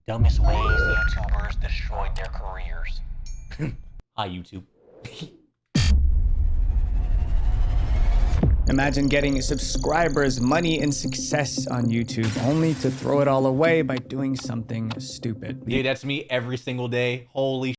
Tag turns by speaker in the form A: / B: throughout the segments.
A: Dumbest ways YouTubers destroyed their careers. Hi, YouTube.
B: Imagine getting subscribers, money, and success on YouTube only to throw it all away by doing something stupid.
A: Dude, that's me every single day. Holy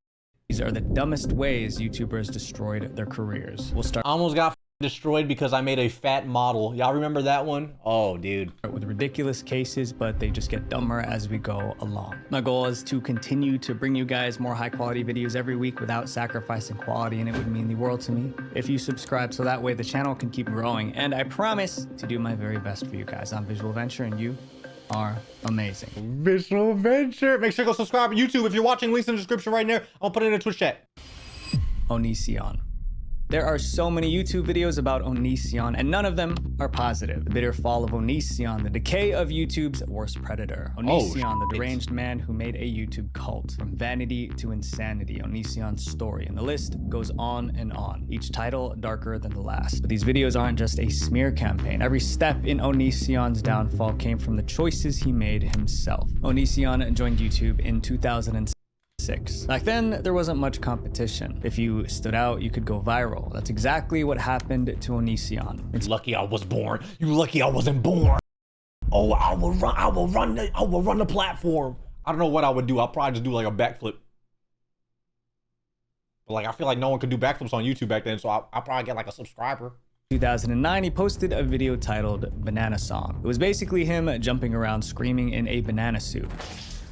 B: These are the dumbest ways YouTubers destroyed their careers. We'll start
A: I almost got destroyed because I made a fat model. Y'all remember that one? Oh, dude.
B: with ridiculous cases, but they just get dumber as we go along. My goal is to continue to bring you guys more high quality videos every week without sacrificing quality, and it would mean the world to me if you subscribe, so that way the channel can keep growing. And I promise to do my very best for you guys. I'm Visual Venture, and you are amazing.
A: Visual Venture. Make sure to go subscribe to YouTube. If you're watching, links in the description right there. I'll put it in the Twitch chat.
B: Onision. There are so many YouTube videos about Onision, and none of them are positive. The bitter fall of Onision, the decay of YouTube's worst predator. Onision, the deranged man who made a YouTube cult. From vanity to insanity, Onision's story. And the list goes on and on. Each title darker than the last. But these videos aren't just a smear campaign. Every step in Onision's downfall came from the choices he made himself. Onision joined YouTube in 2006. Back then, there wasn't much competition. If you stood out, you could go viral. That's exactly what happened to Onision. It's
A: Lucky I was born. You lucky I wasn't born. Oh, I will run the platform. I don't know what I would do. I'll probably just do like a backflip. But like, I feel like no one could do backflips on YouTube back then, so I'll probably get like a subscriber.
B: 2009, he posted a video titled Banana Song. It was basically him jumping around screaming in a banana suit.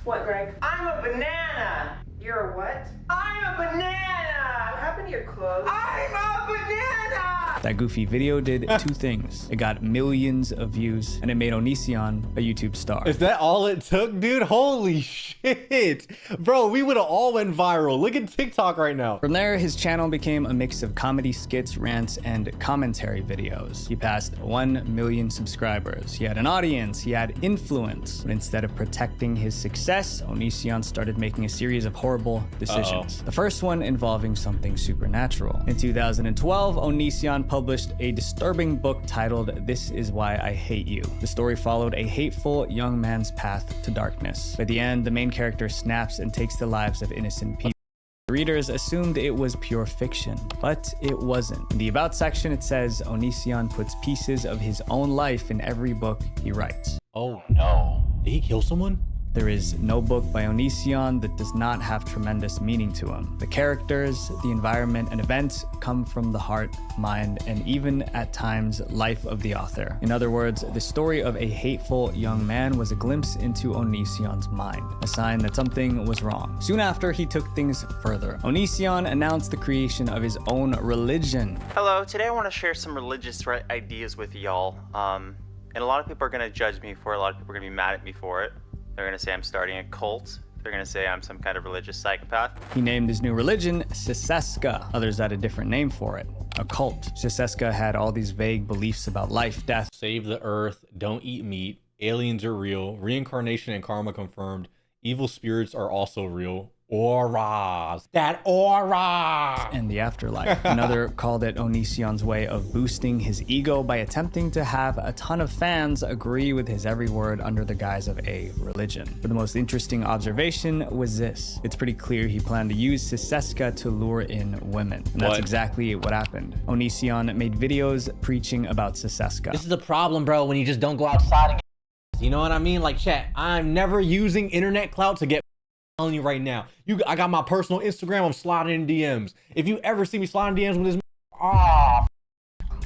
C: What, Greg? I'm a banana. You're a what? I'm a banana. What happened to your clothes? I'm a banana.
B: That goofy video did two things. It got millions of views, and it made Onision a YouTube star.
A: Is that all it took, dude? Holy shit. Bro, we would have all went viral. Look at TikTok right now.
B: From there, his channel became a mix of comedy skits, rants, and commentary videos. He passed 1 million subscribers. He had an audience, he had influence. But instead of protecting his success, Onision started making a series of horrible decisions. The first one involving something supernatural. In 2012, Onision published a disturbing book titled This Is Why I Hate You. The story followed a hateful young man's path to darkness. By the end, the main character snaps and takes the lives of innocent people. Readers assumed it was pure fiction, but it wasn't. In the About section, it says Onision puts pieces of his own life in every book he writes.
A: Oh no. Did he kill someone?
B: There is no book by Onision that does not have tremendous meaning to him. The characters, the environment, and events come from the heart, mind, and even at times, life of the author. In other words, the story of a hateful young man was a glimpse into Onision's mind, a sign that something was wrong. Soon after, he took things further. Onision announced the creation of his own religion.
D: Hello, today I want to share some religious ideas with y'all. And a lot of people are going to judge me for it. A lot of people are going to be mad at me for it. They're going to say I'm starting a cult. They're going to say I'm some kind of religious psychopath.
B: He named his new religion Siseska. Others had a different name for it, a cult. Siseska had all these vague beliefs about life, death,
A: Save the earth, don't eat meat, aliens are real, reincarnation and karma confirmed, evil spirits are also real. Auras. That aura.
B: and the afterlife. Another called it Onision's way of boosting his ego by attempting to have a ton of fans agree with his every word under the guise of a religion. But the most interesting observation was this. It's pretty clear he planned to use Siseska to lure in women. And that's exactly what happened. Onision made videos preaching about Siseska.
A: This is the problem, bro, when you just don't go outside and get, you know what I mean? Like, chat, I'm never using internet clout to get, telling you right now. I got my personal Instagram. I'm sliding in DMs. If you ever see me sliding DMs with this,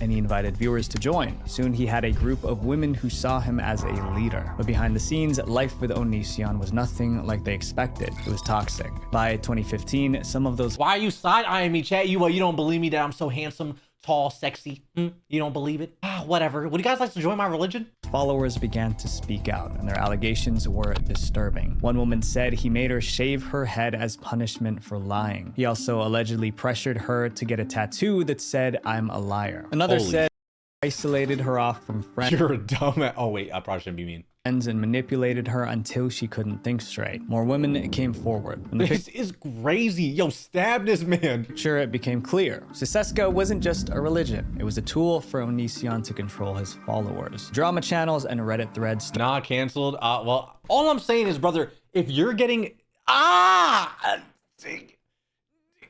B: and he invited viewers to join. Soon he had a group of women who saw him as a leader. But behind the scenes, life with Onision was nothing like they expected. It was toxic. By 2015, some of those—
A: Why are you side-eyeing me, chat? You don't believe me that I'm so handsome, tall, sexy? You don't believe it? Whatever. Would you guys like to join my religion?
B: followers began to speak out, and their allegations were disturbing. One woman said he made her shave her head as punishment for lying. He also allegedly pressured her to get a tattoo that said, "I'm a liar." Another said he isolated her off from friends.
A: You're a dumbass. Oh wait, I probably shouldn't be mean.
B: And manipulated her until she couldn't think straight. More women came forward. And
A: this is crazy. Yo, stab this man.
B: Sure, it became clear. Siseska wasn't just a religion. It was a tool for Onision to control his followers. Drama channels and Reddit threads.
A: Nah, canceled. Well, all I'm saying is, brother, if you're getting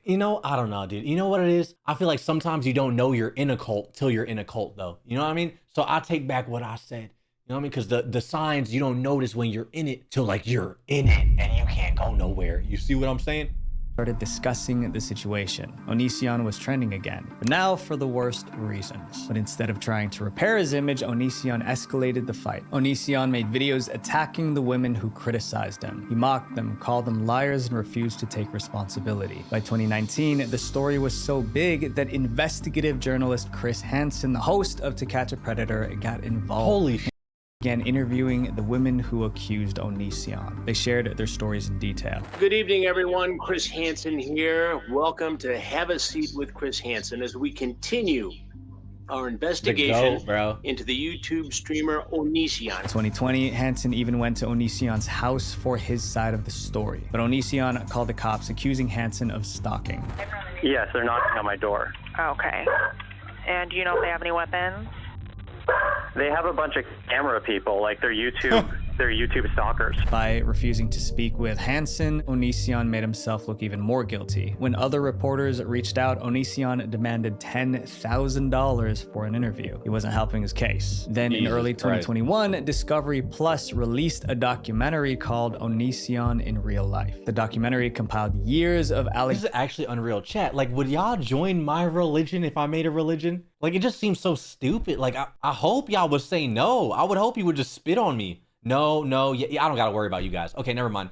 A: you know, I don't know, dude. You know what it is? I feel like sometimes you don't know you're in a cult till you're in a cult, though. You know what I mean? So I take back what I said. You know what I mean? Because the signs you don't notice when you're in it till like you're in it and you can't go nowhere. You see what I'm saying?
B: Started discussing the situation. Onision was trending again, but now for the worst reasons. But instead of trying to repair his image, Onision escalated the fight. Onision made videos attacking the women who criticized him. He mocked them, called them liars, and refused to take responsibility. By 2019, the story was so big that investigative journalist Chris Hansen, the host of To Catch a Predator, got involved.
A: Holy shit.
B: Began interviewing the women who accused Onision. They shared their stories in detail.
E: Good evening, everyone. Chris Hansen here. Welcome to Have a Seat with Chris Hansen as we continue our investigation into the YouTube streamer Onision.
B: In 2020, Hansen even went to Onision's house for his side of the story. But Onision called the cops, accusing Hansen of stalking.
F: Yes, they're knocking on my door.
G: Okay. And do you know if they have any weapons?
F: They have a bunch of camera people, like they're YouTube stalkers.
B: By refusing to speak with Hansen, Onision made himself look even more guilty. When other reporters reached out, Onision demanded $10,000 for an interview. He wasn't helping his case. Then in early 2021, Discovery Plus released a documentary called Onision in Real Life. The documentary compiled years of
A: This is actually unreal. Chat, like, would y'all join my religion if I made a religion? Like, it just seems so stupid. Like, I hope y'all would say no. I would hope you would just spit on me. No, yeah, I don't gotta worry about you guys. Okay, never mind.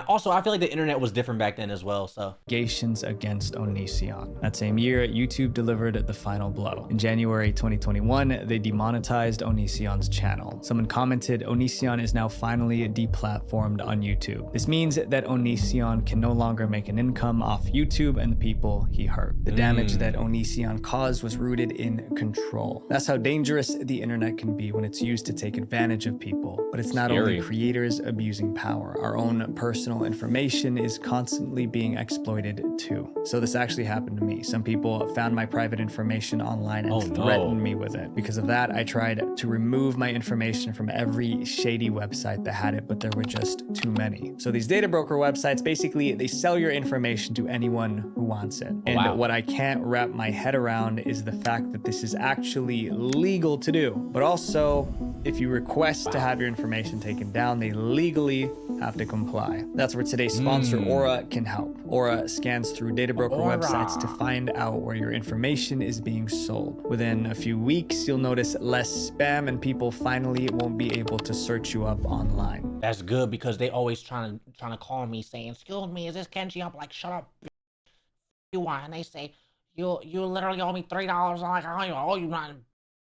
A: Also, I feel like the internet was different back then as well, so.
B: Allegations against Onision. That same year, YouTube delivered the final blow. In January 2021, they demonetized Onision's channel. Someone commented, Onision is now finally deplatformed on YouTube. This means that Onision can no longer make an income off YouTube and the people he hurt. The damage that Onision caused was rooted in control. That's how dangerous the internet can be when it's used to take advantage of people. But it's not only creators abusing power. Our own personal information is constantly being exploited too. So this actually happened to me. Some people found my private information online and threatened me with it. Because of that, I tried to remove my information from every shady website that had it, but there were just too many. So these data broker websites, basically, they sell your information to anyone who wants it. And what I can't wrap my head around is the fact that this is actually legal to do. But also, if you request to have your information taken down, they legally have to comply. That's where today's sponsor, Aura, can help. Aura scans through data broker websites to find out where your information is being sold. Within a few weeks, you'll notice less spam and people finally won't be able to search you up online.
A: That's good because they always trying to call me saying, "Excuse me, is this Kenji?" I'm like, "Shut up, bitch. You want?" And they say, "You literally owe me $3." I'm like, "I don't even owe you nothing.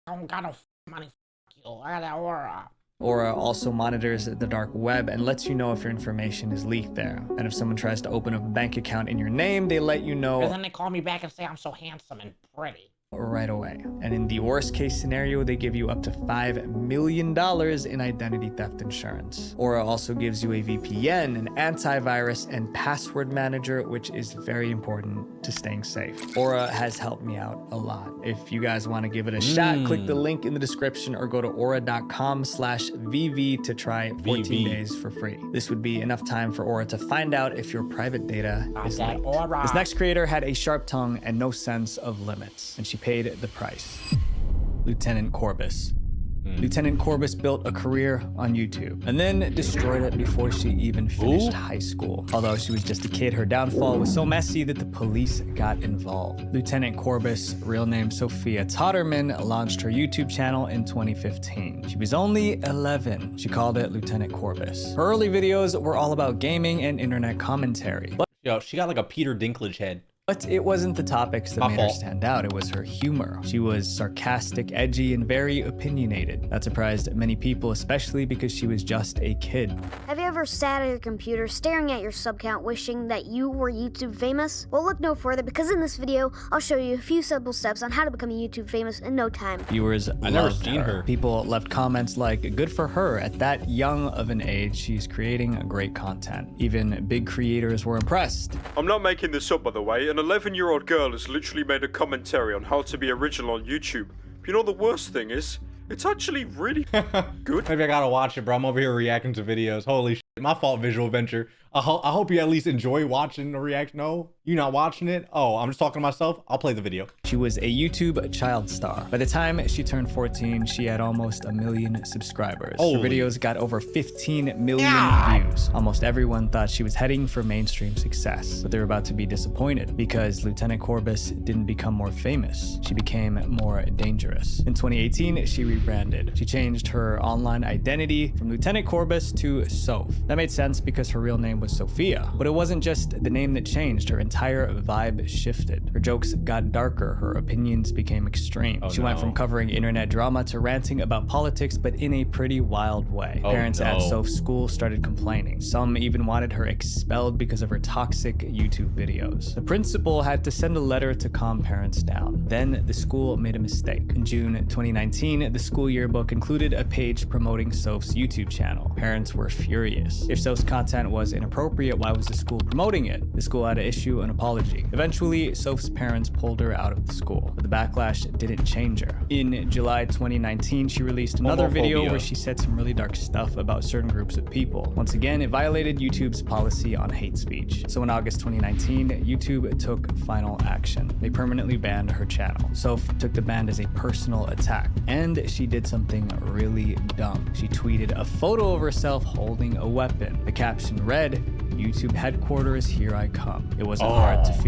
A: I don't got no money. Fuck you. I got that Aura."
B: Aura also monitors the dark web and lets you know if your information is leaked there. And if someone tries to open up a bank account in your name, they let you know.
A: And then they call me back and say I'm so handsome and pretty.
B: Right away. And in the worst case scenario, they give you up to $5 million in identity theft insurance. Aura also gives you a VPN, an antivirus, and password manager, which is very important to staying safe. Aura has helped me out a lot. If you guys want to give it a shot, click the link in the description or go to aura.com/VV to try 14 days for free. This would be enough time for Aura to find out if your private data is leaked. This next creator had a sharp tongue and no sense of limits, and she paid the price. Lieutenant Corbus. Lieutenant Corbus built a career on YouTube and then destroyed it before she even finished high school. Although she was just a kid, her downfall was so messy that the police got involved. Lieutenant Corbus, real name Sophia Totterman, launched her YouTube channel in 2015. She was only 11. She called it Lieutenant Corbus. Her early videos were all about gaming and internet commentary.
A: Yo, she got like a Peter Dinklage head.
B: But it wasn't the topics that made her stand out, it was her humor. She was sarcastic, edgy, and very opinionated. That surprised many people, especially because she was just a kid.
H: Have you ever sat at your computer staring at your sub count wishing that you were YouTube famous? Well, look no further because in this video, I'll show you a few simple steps on how to become YouTube famous in no time.
B: Viewers loved her. People left comments like, good for her, at that young of an age, she's creating great content. Even big creators were impressed.
I: I'm not making this up, by the way. An 11-year-old girl has literally made a commentary on how to be original on YouTube. But you know the worst thing is, it's actually really good.
A: Maybe I gotta watch it, bro. I'm over here reacting to videos. Holy shit. My fault, Visual Venture. I hope you at least enjoy watching the reaction. No, you not watching it? Oh, I'm just talking to myself. I'll play the video.
B: She was a YouTube child star. By the time she turned 14, she had almost 1 million subscribers. Her videos got over 15 million views. Almost everyone thought she was heading for mainstream success, but they were about to be disappointed because Lieutenant Corbus didn't become more famous. She became more dangerous. In 2018, she rebranded. She changed her online identity from Lieutenant Corbus to Soph. That made sense because her real name was Sophia, but it wasn't just the name that changed. Her entire vibe shifted. Her jokes got darker. Her opinions became extreme. She went from covering internet drama to ranting about politics, but in a pretty wild way. Parents at Soph's school started complaining. Some even wanted her expelled because of her toxic YouTube videos. The principal had to send a letter to calm parents down. Then the school made a mistake. In June 2019, the school yearbook included a page promoting Soph's YouTube channel. Parents were furious. If Soph's content was inappropriate, why was the school promoting it? The school had to issue an apology. Eventually, Soph's parents pulled her out of the school, but the backlash didn't change her. In July 2019, she released another video where she said some really dark stuff about certain groups of people. Once again, it violated YouTube's policy on hate speech. So in August 2019, YouTube took final action. They permanently banned her channel. Soph took the ban as a personal attack, and she did something really dumb. She tweeted a photo of herself holding a weapon. The caption read, "YouTube headquarters, here I come." It wasn't hard to feel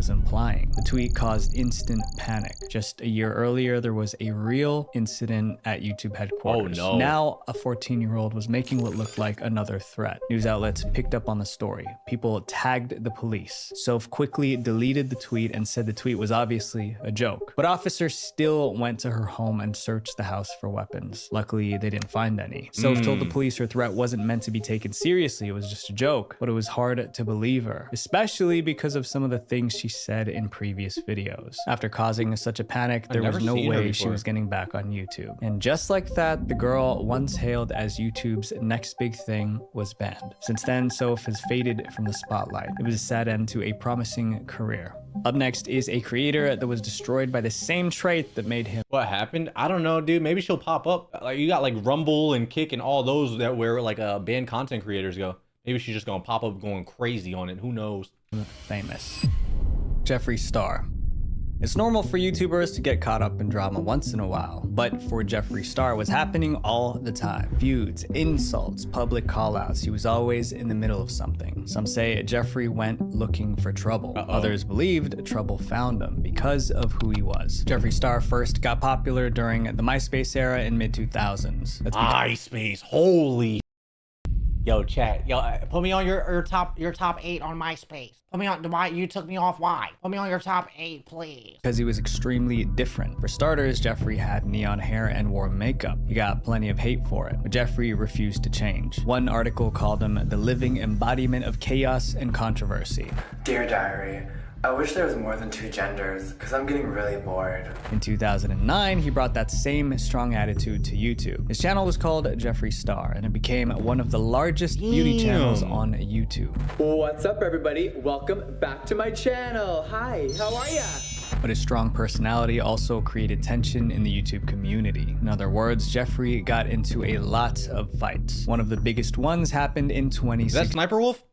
B: was implying. The tweet caused instant panic. Just a year earlier, there was a real incident at YouTube headquarters. Now, a 14-year-old was making what looked like another threat. News outlets picked up on the story. People tagged the police. Soph quickly deleted the tweet and said the tweet was obviously a joke. But officers still went to her home and searched the house for weapons. Luckily, they didn't find any. Soph told the police her threat wasn't meant to be taken seriously. It was just a joke. But it was hard to believe her, especially because of some of the things she said in previous videos. After causing such a panic, there was no way she was getting back on YouTube. And just like that, the girl once hailed as YouTube's next big thing was banned. Since then, Soph has faded from the spotlight. It was a sad end to a promising career. Up next is a creator that was destroyed by the same trait that made him.
A: What happened? I don't know, dude. Maybe she'll pop up. Like, you got like Rumble and Kick and all those that where like banned content creators go. Maybe she's just gonna pop up going crazy on it. Who knows?
B: Famous. Jeffree Star. It's normal for YouTubers to get caught up in drama once in a while, but for Jeffree Star, it was happening all the time. Feuds, insults, public callouts. He was always in the middle of something. Some say Jeffree went looking for trouble. Others believed trouble found him because of who he was. Jeffree Star first got popular during the MySpace era in mid-2000s.
A: MySpace, holy. Yo, chat. Yo, put me on your top 8 on MySpace. Put me on why you took me off. Why? Put me on your top 8, please.
B: Because he was extremely different. For starters, Jeffree had neon hair and wore makeup. He got plenty of hate for it, but Jeffree refused to change. One article called him the living embodiment of chaos and controversy.
J: Dear Diary, I wish there was more than 2 genders, because I'm getting really bored.
B: In 2009, he brought that same strong attitude to YouTube. His channel was called Jeffree Star, and it became one of the largest beauty channels on YouTube.
K: What's up, everybody? Welcome back to my channel. Hi, how are ya?
B: But his strong personality also created tension in the YouTube community. In other words, Jeffree got into a lot of fights. One of the biggest ones happened in 2016.
A: Is that Sniper Wolf?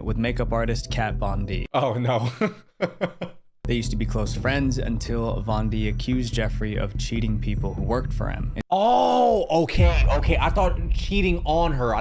B: With makeup artist Kat Von D.
A: Oh no.
B: They used to be close friends until Von D accused Jeffree of cheating people who worked for him.
A: Oh, okay. I thought cheating on her.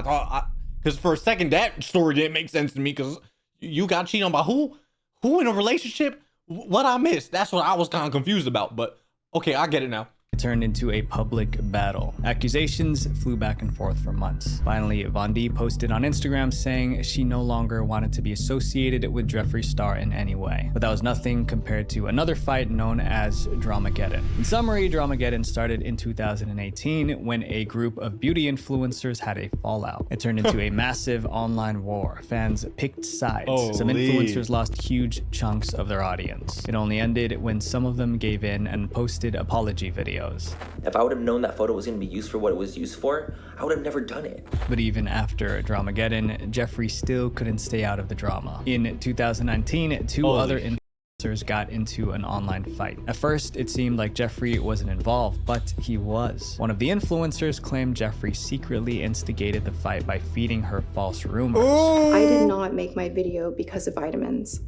A: Because for a second that story didn't make sense to me. Because you got cheated on by who? Who in a relationship? What I missed? That's what I was kind of confused about. But okay, I get it now.
B: It turned into a public battle. Accusations flew back and forth for months. Finally, Von D posted on Instagram saying she no longer wanted to be associated with Jeffree Star in any way. But that was nothing compared to another fight known as Dramageddon. In summary, Dramageddon started in 2018 when a group of beauty influencers had a fallout. It turned into a massive online war. Fans picked sides. Some influencers lost huge chunks of their audience. It only ended when some of them gave in and posted apology videos.
L: If I would have known that photo was going to be used for what it was used for, I would have never done it.
B: But even after Dramageddon, Jeffree still couldn't stay out of the drama. In 2019, two other got into an online fight. At first, it seemed like Jeffrey wasn't involved, but he was. One of the influencers claimed Jeffrey secretly instigated the fight by feeding her false rumors.
M: I did not make my video because of vitamins.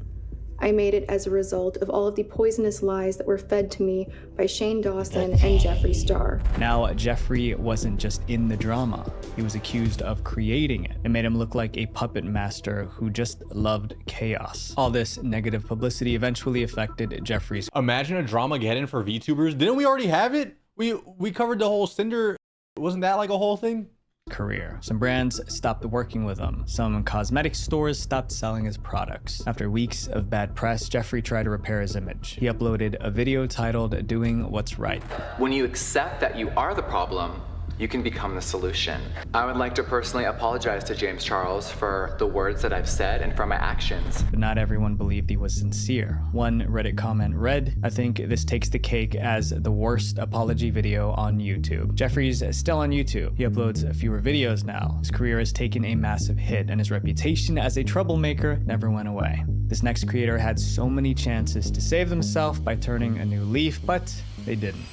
M: I made it as a result of all of the poisonous lies that were fed to me by Shane Dawson and Jeffree Star.
B: Now, Jeffrey wasn't just in the drama. He was accused of creating it. It made him look like a puppet master who just loved chaos. All this negative publicity eventually affected Jeffrey's.
A: Imagine a Dramageddon for VTubers. Didn't we already have it? We covered the whole Cinder. Wasn't that like a whole thing?
B: Career. Some brands stopped working with him. Some cosmetic stores stopped selling his products. After weeks of bad press, Jeffrey tried to repair his image. He uploaded a video titled "Doing What's Right."
N: When you accept that you are the problem, you can become the solution. I would like to personally apologize to James Charles for the words that I've said and for my actions.
B: But not everyone believed he was sincere. One Reddit comment read, "I think this takes the cake as the worst apology video on YouTube." Jeffrey's still on YouTube. He uploads fewer videos now. His career has taken a massive hit, and his reputation as a troublemaker never went away. This next creator had so many chances to save themselves by turning a new leaf, but they didn't.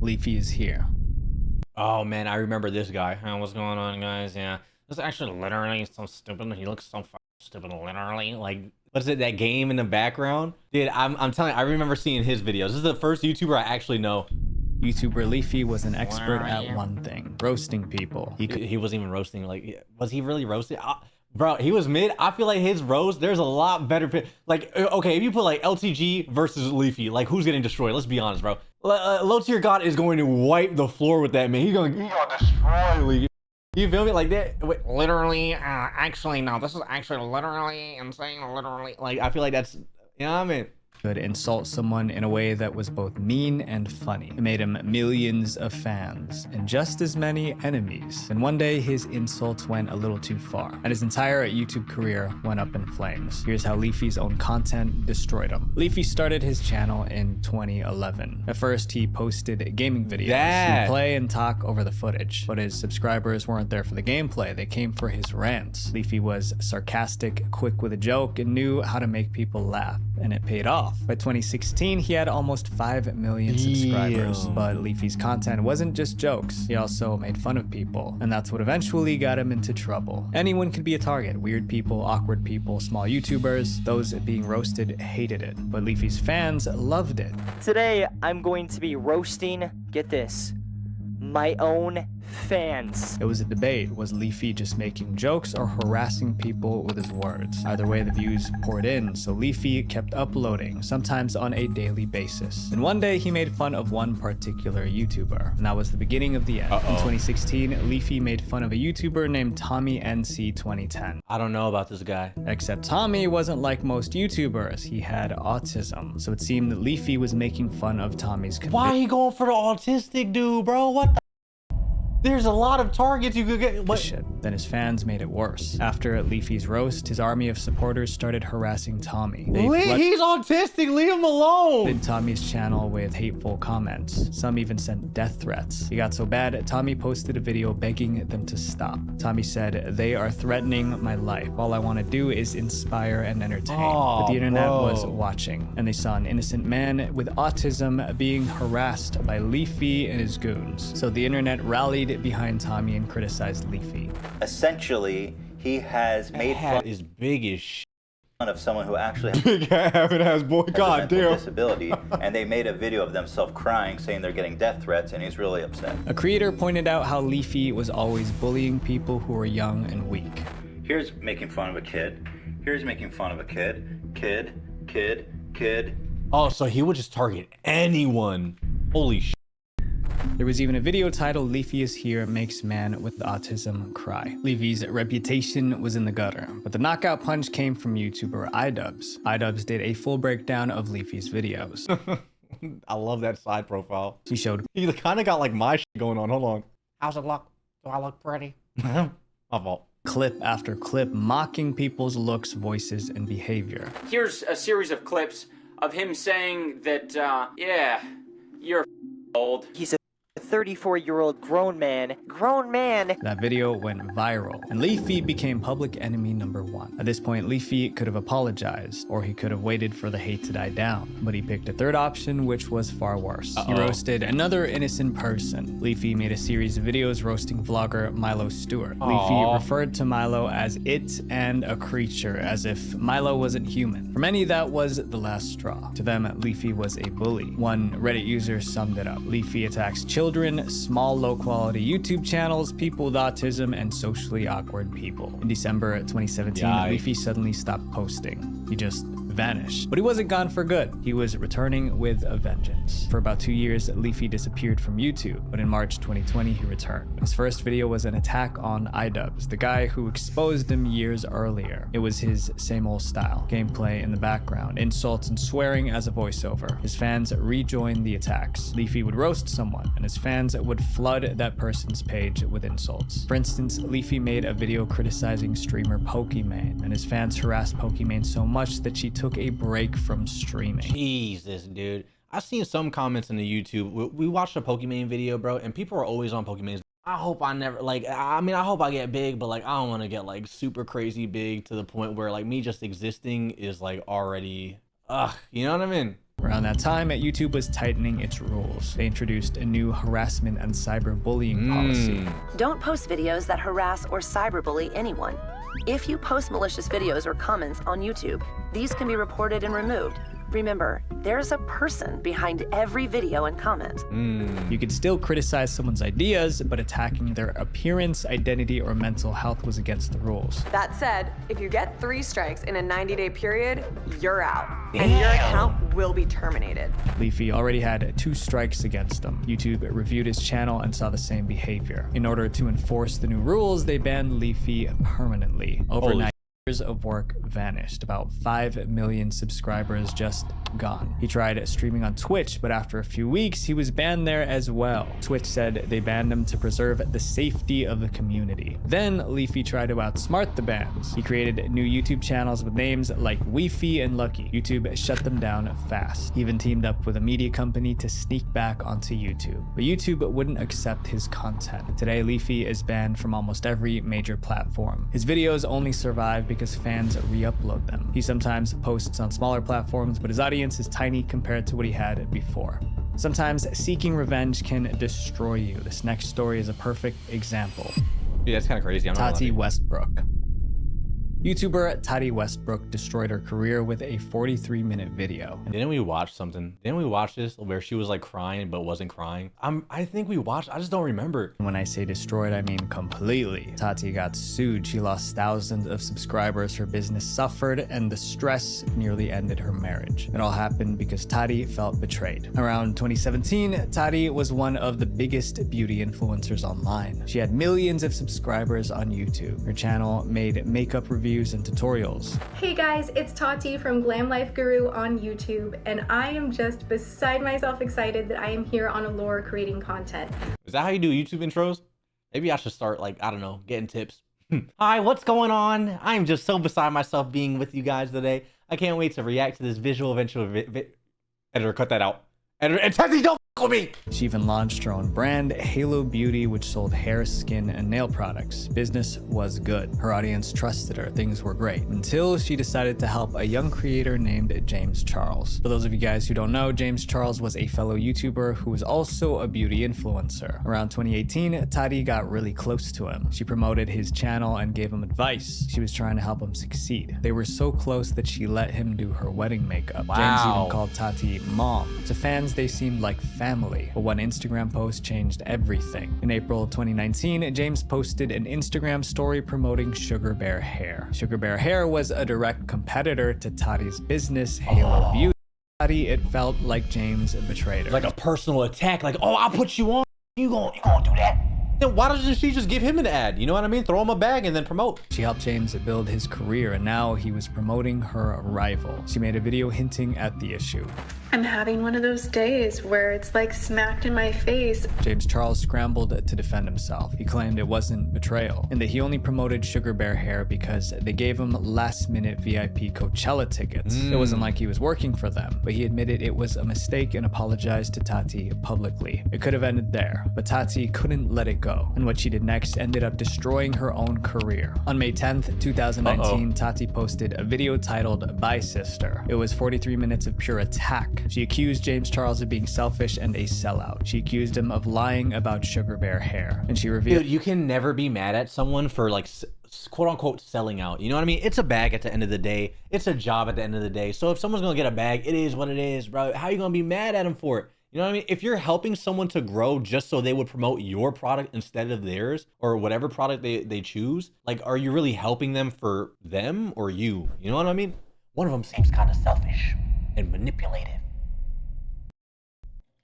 B: Leafy is here.
A: Oh man, I remember this guy. Hey, what's going on, guys? Yeah, this is actually literally so stupid. He looks so fucking stupid, literally. Like, what's it? That game in the background, dude. I'm telling you, I remember seeing his videos. This is the first YouTuber I actually know.
B: YouTuber Leafy was an expert at one thing: roasting people.
A: He wasn't even roasting. Like, was he really roasting? Bro, he was mid. I feel like his roast, there's a lot better. Like, okay, if you put like LTG versus Leafy, like who's getting destroyed? Let's be honest, bro. Low tier God is going to wipe the floor with that man. He's gonna destroy Leafy. You feel me? Like that. Wait, literally, actually, no. This is actually literally insane. Literally, like I feel like that's, you know what I mean?
B: Could insult someone in a way that was both mean and funny. It made him millions of fans and just as many enemies. And one day his insults went a little too far and his entire YouTube career went up in flames. Here's how Leafy's own content destroyed him. Leafy started his channel in 2011. At first he posted gaming videos. He'd play and talk over the footage, but his subscribers weren't there for the gameplay. They came for his rants. Leafy was sarcastic, quick with a joke, and knew how to make people laugh, and it paid off. By 2016, he had almost 5 million subscribers, but Leafy's content wasn't just jokes. He also made fun of people, and that's what eventually got him into trouble. Anyone could be a target: weird people, awkward people, small YouTubers. Those being roasted hated it, but Leafy's fans loved it.
O: Today, I'm going to be roasting, get this, my own fans.
B: It was a debate. Was Leafy just making jokes or harassing people with his words? Either way, the views poured in, so Leafy kept uploading, sometimes on a daily basis. And one day he made fun of one particular YouTuber, and that was the beginning of the end. In 2016, Leafy made fun of a YouTuber named Tommy NC 2010.
A: I don't know about this guy.
B: Except Tommy wasn't like most YouTubers. He had autism, so it seemed that Leafy was making fun of Tommy's condition.
A: Why are you going for the autistic dude, bro? What the? There's a lot of targets you could get. What?
B: Then his fans made it worse. After Leafy's roast, his army of supporters started harassing Tommy.
A: He's autistic, leave him alone.
B: Flooded Tommy's channel with hateful comments. Some even sent death threats. It got so bad, Tommy posted a video begging them to stop. Tommy said, "They are threatening my life. All I want to do is inspire and entertain." But the internet was watching, and they saw an innocent man with autism being harassed by Leafy and his goons. So the internet rallied behind Tommy and criticized Leafy.
P: Essentially, he has made fun
A: is big as shit
P: of someone who actually
A: has
P: mental disability, and they made a video of themselves crying, saying they're getting death threats, and he's really upset.
B: A creator pointed out how Leafy was always bullying people who were young and weak.
P: Here's making fun of a kid. Here's making fun of a kid.
A: Oh, so he would just target anyone. Holy shit.
B: There was even a video titled "Leafy is Here, Makes Man with Autism Cry." Leafy's reputation was in the gutter, but the knockout punch came from YouTuber iDubbbz. iDubbbz did a full breakdown of Leafy's videos.
A: I love that side profile.
B: He
A: kind of got like my shit going on. Hold on. How's it look? Do I look pretty? My fault.
B: Clip after clip mocking people's looks, voices, and behavior.
Q: Here's a series of clips of him saying that, yeah, you're old.
O: He's a 34-year-old grown man. Grown man!
B: That video went viral, and Leafy became public enemy #1. At this point, Leafy could have apologized, or he could have waited for the hate to die down, but he picked a third option, which was far worse. He roasted another innocent person. Leafy made a series of videos roasting vlogger Milo Stewart. Leafy referred to Milo as it and a creature, as if Milo wasn't human. For many, that was the last straw. To them, Leafy was a bully. One Reddit user summed it up. Leafy attacks children, small, low-quality YouTube channels, people with autism, and socially awkward people. In December 2017, Leafy suddenly stopped posting. He just vanished. But he wasn't gone for good. He was returning with a vengeance. For about 2 years, Leafy disappeared from YouTube, but in March 2020, he returned. His first video was an attack on iDubbbz, the guy who exposed him years earlier. It was his same old style. Gameplay in the background, insults and swearing as a voiceover. His fans rejoined the attacks. Leafy would roast someone, and his fans would flood that person's page with insults. For instance, Leafy made a video criticizing streamer Pokimane, and his fans harassed Pokimane so much that she took a break from streaming.
A: Jesus, dude. I've seen some comments in the YouTube. We watched a Pokimane video, bro, and people are always on Pokimane. I hope I never, like, I mean, I hope I get big, but, like, I don't want to get, like, super crazy big to the point where, like, me just existing is, like, already, you know what I mean?
B: Around that time, YouTube was tightening its rules. They introduced a new harassment and cyberbullying policy.
Q: Don't post videos that harass or cyberbully anyone. If you post malicious videos or comments on YouTube, these can be reported and removed. Remember, there's a person behind every video and comment.
B: You could still criticize someone's ideas, but attacking their appearance, identity, or mental health was against the rules.
R: That said, if you get 3 strikes in a 90-day period, you're out. And your account will be terminated.
B: Leafy already had 2 strikes against him. YouTube reviewed his channel and saw the same behavior. In order to enforce the new rules, they banned Leafy permanently. Overnight, years of work vanished. About 5 million subscribers just gone. He tried streaming on Twitch, but after a few weeks, he was banned there as well. Twitch said they banned him to preserve the safety of the community. Then Leafy tried to outsmart the bans. He created new YouTube channels with names like Weefy and Lucky. YouTube shut them down fast. He even teamed up with a media company to sneak back onto YouTube. But YouTube wouldn't accept his content. Today, Leafy is banned from almost every major platform. His videos only survive because fans re-upload them. He sometimes posts on smaller platforms, but his audience is tiny compared to what he had before. Sometimes seeking revenge can destroy you. This next story is a perfect example.
A: Yeah, that's kind of crazy.
B: Tati Westbrook. YouTuber Tati Westbrook destroyed her career with a 43-minute video.
A: Didn't we watch something? Didn't we watch this where she was like crying but wasn't crying? I think we watched. I just don't remember.
B: When I say destroyed, I mean completely. Tati got sued. She lost thousands of subscribers. Her business suffered, and the stress nearly ended her marriage. It all happened because Tati felt betrayed. Around 2017, Tati was one of the biggest beauty influencers online. She had millions of subscribers on YouTube. Her channel made makeup reviews and tutorials.
M: Hey guys, it's Tati from Glam Life Guru on YouTube, and I am just beside myself excited that I am here on Allure creating content.
A: Is that how you do YouTube intros? Maybe I should start, like, I don't know, getting tips. Hi, what's going on? I'm just so beside myself being with you guys today. I can't wait to react to this visual eventual editor, cut that out. Editor, Tati, don't with me.
B: She even launched her own brand, Halo Beauty, which sold hair, skin, and nail products. Business was good. Her audience trusted her. Things were great. Until she decided to help a young creator named James Charles. For those of you guys who don't know, James Charles was a fellow YouTuber who was also a beauty influencer. Around 2018, Tati got really close to him. She promoted his channel and gave him advice. She was trying to help him succeed. They were so close that she let him do her wedding makeup.
A: Wow.
B: James even called Tati mom. To fans, they seemed like family, but one Instagram post changed everything. In April 2019, James posted an Instagram story promoting Sugar Bear Hair. Sugar Bear Hair was a direct competitor to Tati's business, Halo Beauty. Tati, it felt like James betrayed her.
A: Like a personal attack, like, oh, I'll put you on. You gonna do that? then why doesn't she just give him an ad? You know what I mean? Throw him a bag and then promote.
B: She helped James build his career, and now he was promoting her rival. She made a video hinting at the issue.
M: I'm having one of those days where it's like smacked in my face.
B: James Charles scrambled to defend himself. He claimed it wasn't betrayal and that he only promoted Sugar Bear Hair because they gave him last-minute VIP Coachella tickets. It wasn't like he was working for them, but he admitted it was a mistake and apologized to Tati publicly. It could have ended there, but Tati couldn't let it go, and what she did next ended up destroying her own career. On May 10th, 2019, Tati posted a video titled "Bye Sister." It was 43 minutes of pure attack. She accused James Charles of being selfish and a sellout. She accused him of lying about Sugar Bear Hair, and she revealed—
A: Dude, you can never be mad at someone for like quote unquote selling out. You know what I mean? It's a bag at the end of the day. It's a job at the end of the day. So if someone's gonna get a bag, it is what it is, bro. How are you gonna be mad at them for it? You know what I mean? If you're helping someone to grow just so they would promote your product instead of theirs, or whatever product they choose, like, are you really helping them for them or you? You know what I mean? One of them seems kind of selfish and manipulative.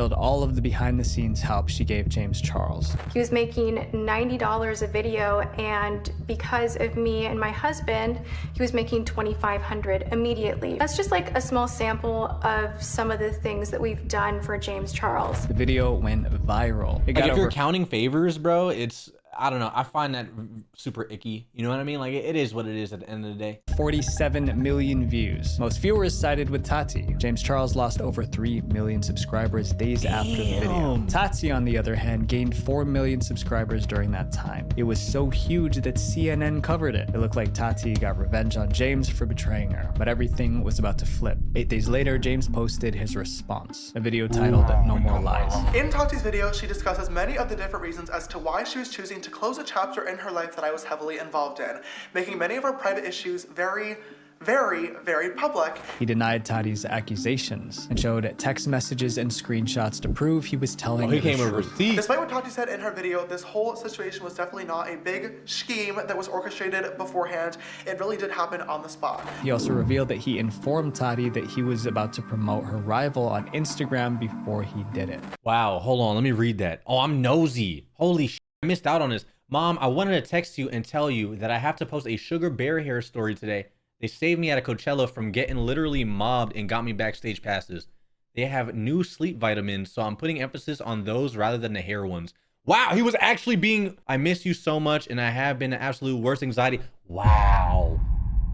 B: all of the behind-the-scenes help she gave James Charles.
M: He was making $90 a video, and because of me and my husband, he was making $2,500 immediately. That's just like a small sample of some of the things that we've done for James Charles.
B: The video went viral. It got
A: like if
B: over—
A: you're counting favors, bro, it's, I don't know, I find that super icky. You know what I mean? Like, it is what it is at the end of the day.
B: 47 million views. Most viewers sided with Tati. James Charles lost over 3 million subscribers days after the video. Tati, on the other hand, gained 4 million subscribers during that time. It was so huge that CNN covered it. It looked like Tati got revenge on James for betraying her, but everything was about to flip. 8 days later, James posted his response, a video titled "No More Lies."
S: In Tati's video, she discusses many of the different reasons as to why she was choosing to close a chapter in her life that I was heavily involved in, making many of our private issues very, very public.
B: He denied Tati's accusations and showed text messages and screenshots to prove he was telling the truth.
S: Despite what Tati said in her video, this whole situation was definitely not a big scheme that was orchestrated beforehand. It really did happen on the spot.
B: He also revealed that he informed Tati that he was about to promote her rival on Instagram before he did it.
A: Wow, hold on, let me read that. Oh, I'm nosy. Holy shit, I missed out on this. Mom, I wanted to text you and tell you that I have to post a Sugar Bear Hair story today. They saved me at a Coachella from getting literally mobbed and got me backstage passes. They have new sleep vitamins, so I'm putting emphasis on those rather than the hair ones. Wow, he was actually being, I miss you so much and I have been the absolute worst anxiety. Wow.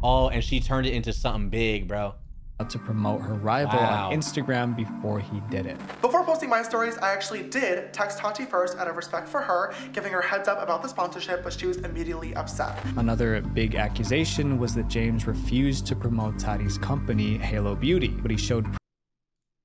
A: Oh, and she turned it into something big, bro.
B: To promote her rival on Instagram before he did it.
S: Before posting my stories, I actually did text Tati first out of respect for her, giving her heads up about the sponsorship, but she was immediately upset.
B: Another big accusation was that James refused to promote Tati's company, Halo Beauty, but he showed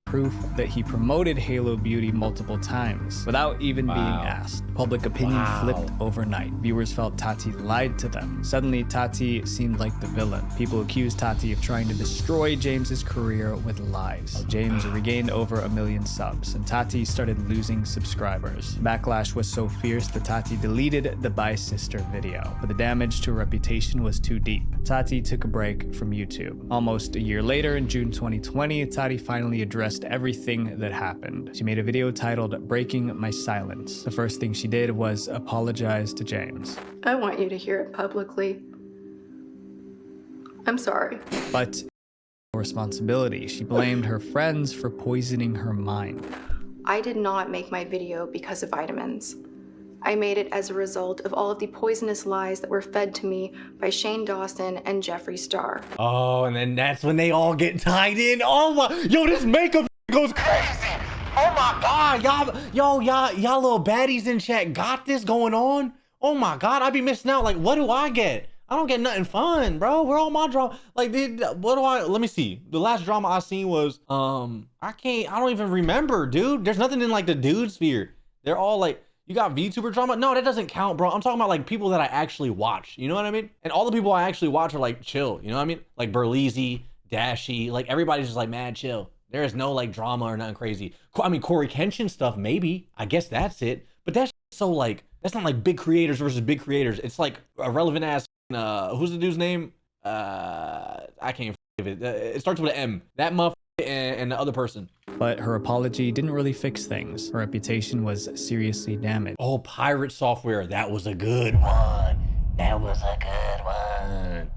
B: proof that he promoted Halo Beauty multiple times without even being asked. Public opinion flipped overnight. Viewers felt Tati lied to them. Suddenly, Tati seemed like the villain. People accused Tati of trying to destroy James's career with lies. James regained over 1 million subs, and Tati started losing subscribers. Backlash was so fierce that Tati deleted the Bye Sister video, but the damage to her reputation was too deep. Tati took a break from YouTube. Almost a year later, in June 2020, Tati finally addressed everything that happened. She made a video titled "Breaking My Silence." The first thing she did was apologize to James.
M: I want you to hear it publicly. I'm sorry.
B: But responsibility. She blamed her friends for poisoning her mind.
M: I did not make my video because of vitamins. I made it as a result of all of the poisonous lies that were fed to me by Shane Dawson and Jeffree Star.
A: Oh, and then that's when they all get tied in. Oh my, yo, this makeup goes crazy. Oh my God, y'all little baddies in chat got this going on. Oh my God, I be missing out. Like, what do I get? I don't get nothing fun, bro. Where all my drama? Like, what do I, let me see. The last drama I seen was, I don't even remember, dude. There's nothing in like the dude sphere. They're all like, you got VTuber drama? No, that doesn't count, bro. I'm talking about like people that I actually watch. You know what I mean? And all the people I actually watch are like chill. You know what I mean? Like Burleezy, Dashy, like everybody's just like mad chill. There is no like drama or nothing crazy. I mean, Corey Kenshin stuff, maybe. I guess that's it. But that's so like, that's not like big creators versus big creators. It's like a relevant ass, who's the dude's name? I can't give it. It starts with an M. That motherfucker and the other person.
B: But her apology didn't really fix things. Her reputation was seriously damaged.
A: Oh, pirate software. That was a good one. That was a good one.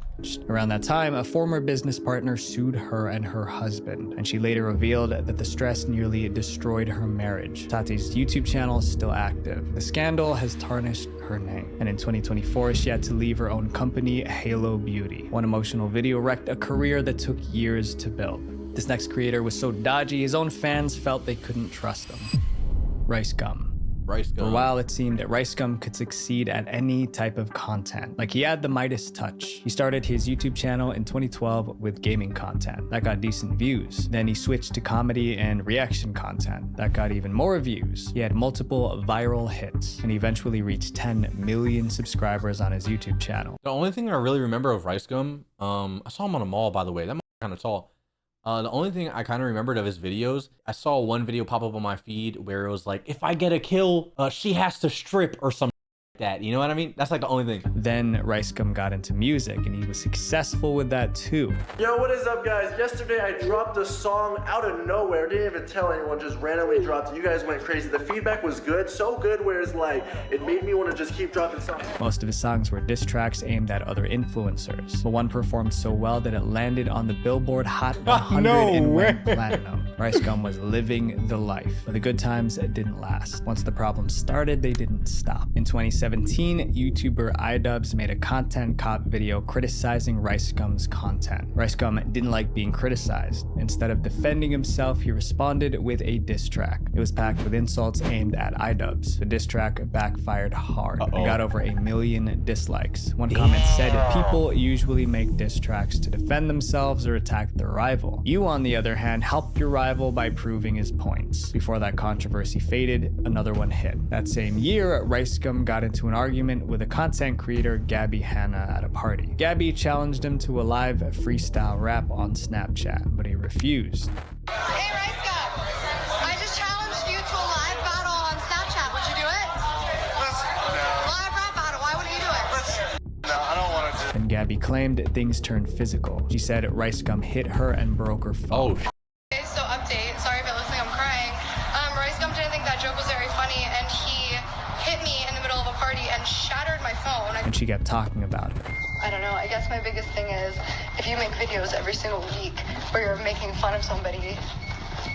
B: Around that time, a former business partner sued her and her husband, and she later revealed that the stress nearly destroyed her marriage. Tati's YouTube channel is still active. The scandal has tarnished her name, and in 2024, she had to leave her own company, Halo Beauty. One emotional video wrecked a career that took years to build. This next creator was so dodgy, his own fans felt they couldn't trust him. Rice Gum. For a while, it seemed that Rice Gum could succeed at any type of content. Like, he had the Midas touch. He started his YouTube channel in 2012 with gaming content. That got decent views. Then he switched to comedy and reaction content. That got even more views. He had multiple viral hits, and he eventually reached 10 million subscribers on his YouTube channel.
A: The only thing I really remember of Rice Gum, I saw him on a mall, by the way. That kind of tall. The only thing I kind of remembered of his videos, I saw one video pop up on my feed where it was like, if I get a kill, she has to strip or something like that. You know what I mean? That's like the only thing.
B: Then Rice Gum got into music, and he was successful with that too.
T: Yo, what is up, guys? Yesterday I dropped a song out of nowhere. Didn't even tell anyone, just randomly dropped it. You guys went crazy. The feedback was good, so good where it's like, it made me want to just keep dropping songs.
B: Most of his songs were diss tracks aimed at other influencers, but one performed so well that it landed on the Billboard Hot 100 and went platinum. Rice Gum was living the life, but the good times didn't last. Once the problems started, they didn't stop. In 2017, YouTuber iDubbbz made a content cop video criticizing Rice Gum's content. Rice Gum didn't like being criticized. Instead of defending himself, he responded with a diss track. It was packed with insults aimed at iDubbbz. The diss track backfired hard. It got over 1 million dislikes. One comment said, people usually make diss tracks to defend themselves or attack their rival. You, on the other hand, helped your rival by proving his points. Before that controversy faded, another one hit. That same year, Rice Gum got into an argument with a content creator, Gabby Hanna, at a party. Gabby challenged him to a live freestyle rap on Snapchat, but he refused.
U: Hey Rice Gum, I just challenged you to a live battle on Snapchat. Would you do it? No. Live rap battle, why wouldn't you do it?
T: No, I don't want to.
B: And Gabby claimed things turned physical. She said Rice Gum hit her and broke her phone.
U: Okay, so update. Sorry if it looks like I'm crying. Rice Gum didn't think that joke was very funny, and he hit me in the middle of a party and shattered my phone.
B: And she kept talking about it.
U: I don't know. I guess my biggest thing is if you make videos every single week where you're making fun of somebody,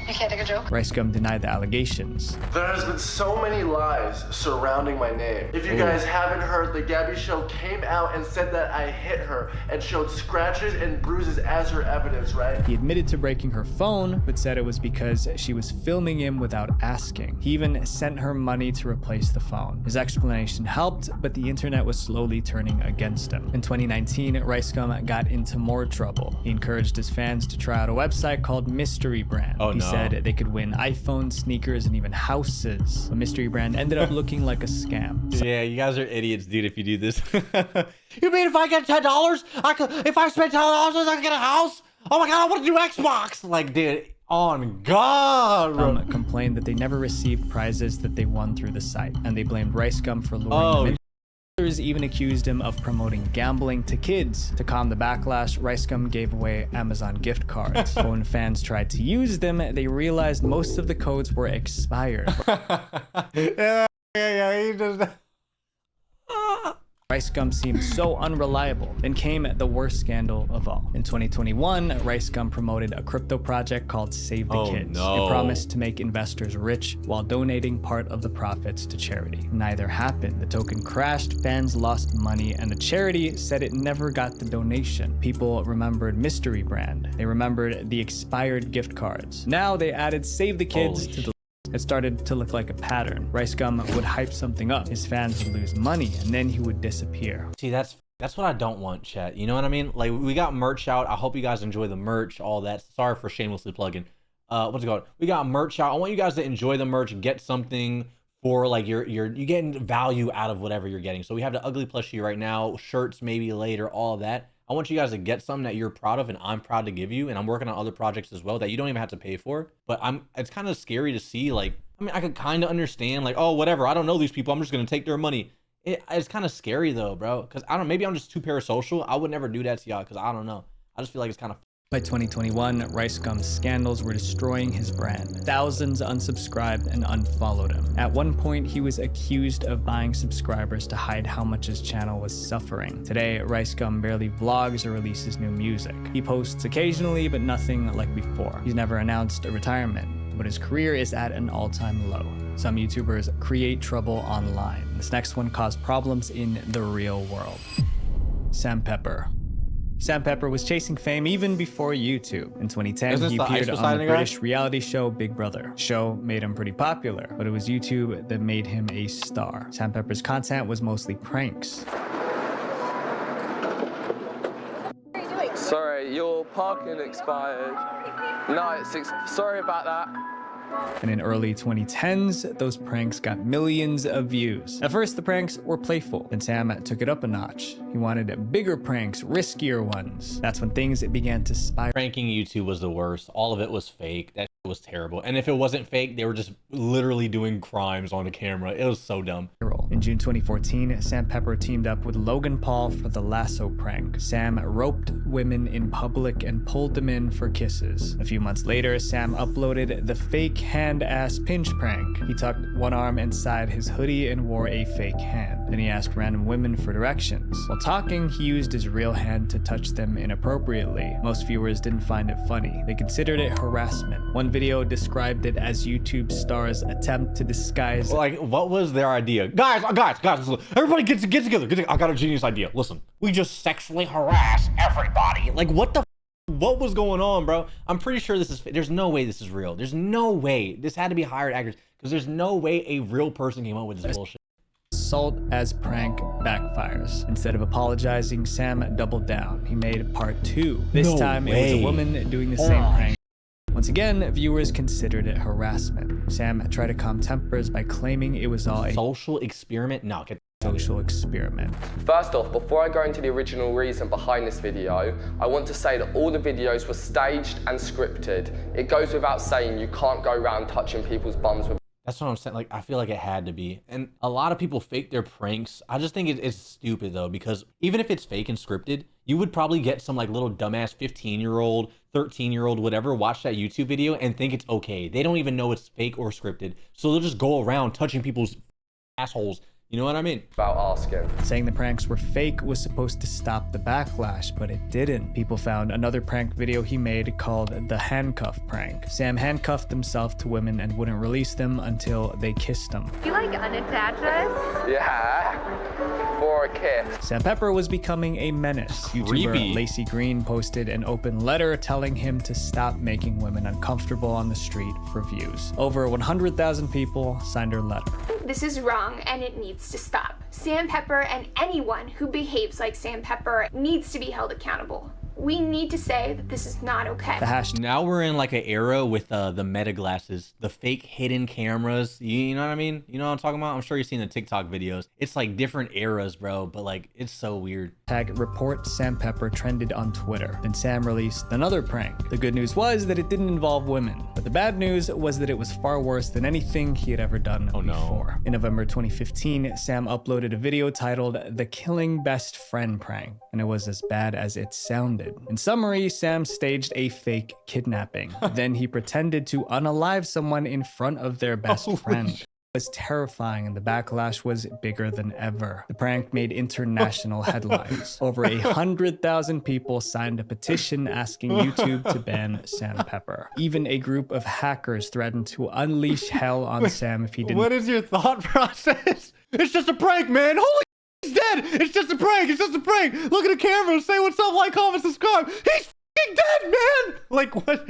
U: you can't take a joke.
B: Rice Gum denied the allegations.
T: There has been so many lies surrounding my name. If you guys haven't heard, the Gabby Show came out and said that I hit her and showed scratches and bruises as her evidence, right?
B: He admitted to breaking her phone, but said it was because she was filming him without asking. He even sent her money to replace the phone. His explanation helped, but the internet was slowly turning against him. In 2019, Rice Gum got into more trouble. He encouraged his fans to try out a website called Mystery Brand. He said they could win iPhones, sneakers, and even houses. The Mystery Brand ended up looking like a scam.
A: Yeah, you guys are idiots, dude, if you do this. You mean if I get $10, if I spend $10, I can get a house? Oh my God, I want to do Xbox. Like, dude, on God.
B: Complained that they never received prizes that they won through the site, and they blamed Rice Gum for luring them in. Others even accused him of promoting gambling to kids. To calm the backlash, Rice Gum gave away Amazon gift cards. But when fans tried to use them, they realized most of the codes were expired.
A: Yeah, he just...
B: Rice Gum seemed so unreliable. Then came the worst scandal of all. In 2021, Rice Gum promoted a crypto project called Save the Kids. It promised to make investors rich while donating part of the profits to charity. Neither happened. The token crashed, fans lost money, and the charity said it never got the donation. People remembered Mystery Brand. They remembered the expired gift cards. Now they added Save the Kids to the It started to look like a pattern. Rice Gum would hype something up, his fans would lose money, and then he would disappear.
A: See, that's what I don't want, chat. You know what I mean? Like, we got merch out. I hope you guys enjoy the merch, all that. Sorry for shamelessly plugging. What's it called? We got merch out. I want you guys to enjoy the merch and get something for, like, you're getting value out of whatever you're getting. So we have the ugly plushie right now, shirts maybe later, all of that. I want you guys to get something that you're proud of and I'm proud to give you. And I'm working on other projects as well that you don't even have to pay for. But it's kind of scary to see, like, I mean, I could kind of understand, like, oh, whatever, I don't know these people, I'm just going to take their money. It's kind of scary though, bro. Because I don't know, maybe I'm just too parasocial. I would never do that to y'all because I don't know. I just feel like it's kind of
B: By 2021, Rice Gum's scandals were destroying his brand. Thousands unsubscribed and unfollowed him. At one point, he was accused of buying subscribers to hide how much his channel was suffering. Today, Rice Gum barely vlogs or releases new music. He posts occasionally, but nothing like before. He's never announced a retirement, but his career is at an all-time low. Some YouTubers create trouble online. This next one caused problems in the real world. Sam Pepper. Sam Pepper was chasing fame even before YouTube. In 2010, he appeared on the British reality show Big Brother. The show made him pretty popular, but it was YouTube that made him a star. Sam Pepper's content was mostly pranks.
C: Sorry, your parking expired. No, sorry about that.
B: And in early 2010s, those pranks got millions of views. At first, the pranks were playful. Then Sam took it up a notch. He wanted bigger pranks, riskier ones. That's when things began to spiral.
A: Pranking YouTube was the worst. All of it was fake. That shit was terrible. And if it wasn't fake, they were just literally doing crimes on the camera. It was so dumb.
B: In June 2014, Sam Pepper teamed up with Logan Paul for the lasso prank. Sam roped women in public and pulled them in for kisses. A few months later, Sam uploaded the fake hand-ass pinch prank. He tucked one arm inside his hoodie and wore a fake hand. Then he asked random women for directions. While talking, he used his real hand to touch them inappropriately. Most viewers didn't find it funny. They considered it harassment. One video described it as YouTube stars' attempt to disguise.
A: Like, what was their idea? Guys, listen, everybody get together. I got a genius idea. Listen, we just sexually harass everybody. Like, what was going on, bro? I'm pretty sure this is, there's no way this is real. There's no way. This had to be hired actors, because there's no way a real person came up with this bullshit.
B: Assault as prank backfires. Instead of apologizing, Sam doubled down. He made part 2. This time, it was a woman doing the same prank. Once again, viewers considered it harassment. Sam tried to calm tempers by claiming it was all a
A: social experiment. No,
B: social experiment.
C: First off, before I go into the original reason behind this video, I want to say that all the videos were staged and scripted. It goes without saying you can't go around touching people's bums with.
A: That's what I'm saying. Like, I feel like it had to be. And a lot of people fake their pranks. I just think it's stupid, though, because even if it's fake and scripted, you would probably get some like little dumbass 15-year-old, 13-year-old, whatever, watch that YouTube video and think it's okay. They don't even know it's fake or scripted. So they'll just go around touching people's assholes. You know what I mean?
C: About asking.
B: Saying the pranks were fake was supposed to stop the backlash, but it didn't. People found another prank video he made called the handcuff prank. Sam handcuffed himself to women and wouldn't release them until they kissed him.
G: You like unattach us?
C: Yeah, for a kiss.
B: Sam Pepper was becoming a menace. YouTuber Lacey Green posted an open letter telling him to stop making women uncomfortable on the street for views. Over 100,000 people signed her letter.
V: This is wrong and it needs to stop. Sam Pepper and anyone who behaves like Sam Pepper needs to be held accountable. We need to say that this is not okay.
A: Now we're in like an era with the meta glasses, the fake hidden cameras. You know what I mean? You know what I'm talking about? I'm sure you've seen the TikTok videos. It's like different eras, bro, but like it's so weird.
B: Report Sam Pepper trended on Twitter. Then Sam released another prank. The good news was that it didn't involve women, but the bad news was that it was far worse than anything he had ever done before. In November 2015, Sam uploaded a video titled The Killing Best Friend Prank, and it was as bad as it sounded. In summary, Sam staged a fake kidnapping. Then he pretended to unalive someone in front of their best friend. It was terrifying, and the backlash was bigger than ever. The prank made international headlines. Over 100,000 people signed a petition asking YouTube to ban Sam Pepper. Even a group of hackers threatened to unleash hell on Sam if he didn't.
A: What is your thought process? It's just a prank, man. Holy he's dead. It's just a prank. It's just a prank. Look at the camera. Say what's up, like, comment, subscribe. He's f***ing dead, man. Like, what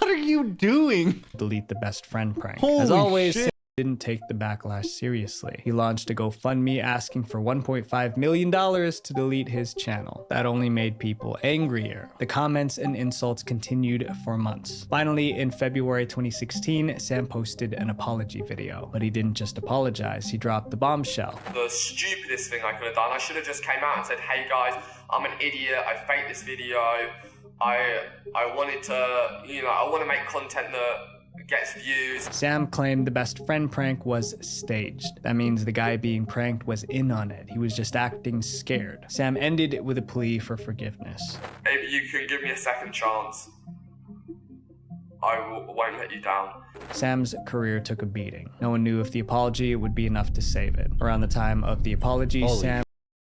A: are you doing?
B: Delete the best friend prank.
A: Holy
B: As always,
A: shit.
B: Sam didn't take the backlash seriously. He launched a GoFundMe asking for $1.5 million to delete his channel. That only made people angrier. The comments and insults continued for months. Finally, in February 2016, Sam posted an apology video. But he didn't just apologize, he dropped the bombshell.
C: The stupidest thing I could have done, I should have just came out and said, hey guys, I'm an idiot, I faked this video. I wanted to, you know, I want to make content that gets views.
B: Sam claimed the best friend prank was staged. That means the guy being pranked was in on it. He was just acting scared. Sam ended with a plea for forgiveness.
C: If you can give me a second chance, won't let you down.
B: Sam's career took a beating. No one knew if the apology would be enough to save it. Around the time of the apology, Sam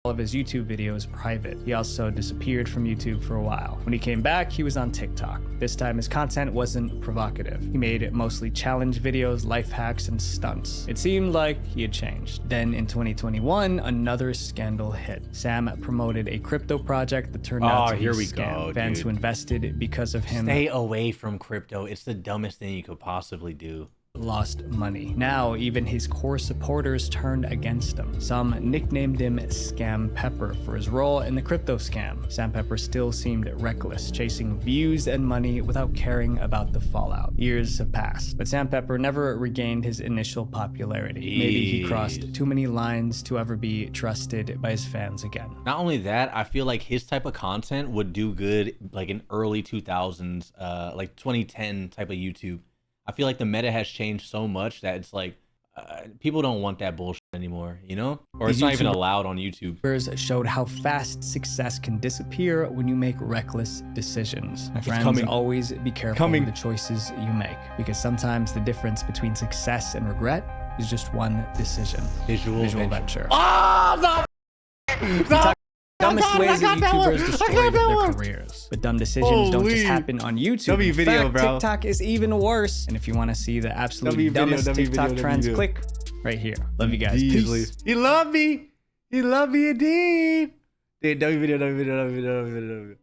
B: all of his YouTube videos private. He also disappeared from YouTube for a while. When he came back, he was on TikTok. This time his content wasn't provocative. He made mostly challenge videos, life hacks, and stunts. It seemed like he had changed. Then in 2021, another scandal hit. Sam promoted a crypto project that turned out to be a scam. Fans who invested because of him
A: stay away from crypto. It's the dumbest thing you could possibly do.
B: Lost money. Now, even his core supporters turned against him. Some nicknamed him Scam Pepper for his role in the crypto scam. Sam Pepper still seemed reckless, chasing views and money without caring about the fallout. Years have passed, but Sam Pepper never regained his initial popularity. Maybe he crossed too many lines to ever be trusted by his fans again.
A: Not only that, I feel like his type of content would do good like in early 2000s, like 2010 type of YouTube. I feel like the meta has changed so much that it's like people don't want that bullshit anymore, you know? Or it's not even allowed on YouTube.
B: Showed how fast success can disappear when you make reckless decisions. My friends, always be careful with the choices you make, because sometimes the difference between success and regret is just one decision. Visual venture.
A: Oh, no!
B: Dumbest ways that YouTubers destroyed their careers. But dumb decisions don't just happen on YouTube. In fact, TikTok is even worse. And if you want to see the absolute dumbest TikTok trends, click right here. Love you guys. Peace.
A: He loved me. He loved me indeed. Dude, dummy video.